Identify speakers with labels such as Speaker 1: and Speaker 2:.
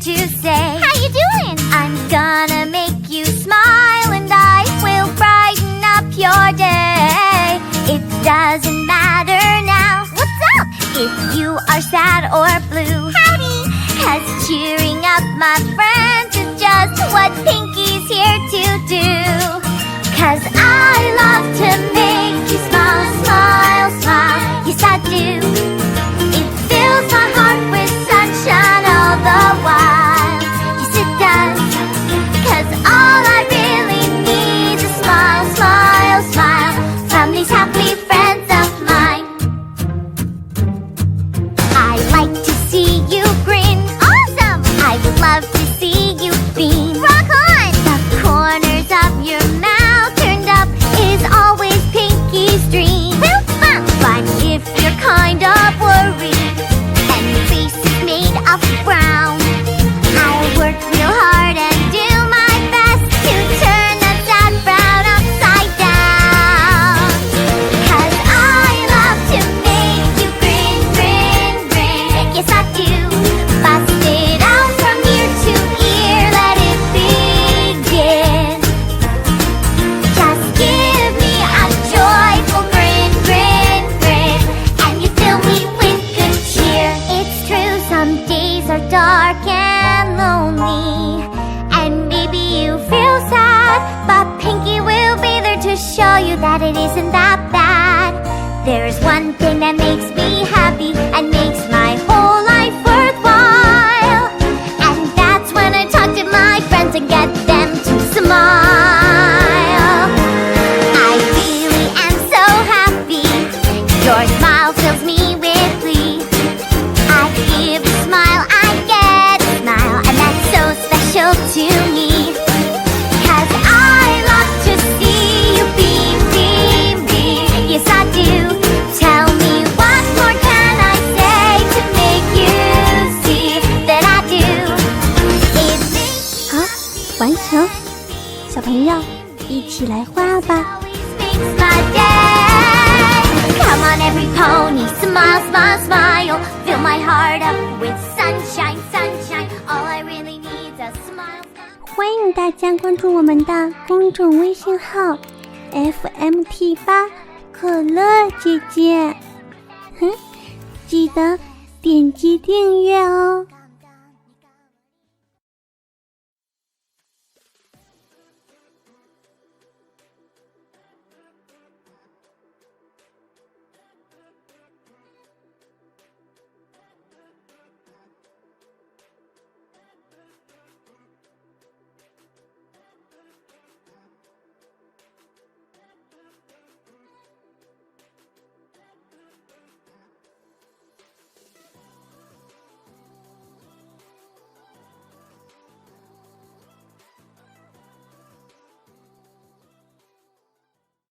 Speaker 1: to say, how you doing? I'm gonna make you smile and I will brighten up your day. It doesn't matter now, what's up? If you are sad or blue, howdy! 'Cause cheering up my friends is just what Pinky's here to do. 'Cause I love to make you smile, smile, smile. Yes, I do. It fills my heart with sunshine all the while. Yes, it does. 'Cause all I really need is a smile, smile, smile from these happy friends of mine. I like to see you grin. Awesome! I would love to see you beam. Rock on! The corners of your mouth turned up is always Pinky's dream. But if you're kind of worried and your face is made of brown, I'll work real hard and do my best to turn that sad frown upside down. 'Cause I love to make you grin, grin, grin. Yes, I do. Bust it out from ear to ear, let it begin. Just give me a joyful grin, grin, grin, and you fill me with good cheer. It's true, some days are dark and lonely, and maybe you feel sad, but Pinky will be there to show you that it isn't that bad. There's one thing that makes me happy and makes my whole life worthwhile, and that's when I talk to my friends and get them to smile. I really am so happy. Your smile fills me with glee. I give a smile, I get a smile, and that's so special to me. 'Cause I love to see you beam, beam, beam. Yes, I do. Tell me what more can I say to make you see that I do. It makes
Speaker 2: 好，完成。小朋友，一起来画吧。
Speaker 1: always makes my day. Come on, every pony, smile, smile, smile. Fill my heart up with sunshine, sunshine. All I really need is a smile.
Speaker 2: 欢迎大家关注我们的公众微信号 FMT8可乐姐姐，记得点击订阅哦。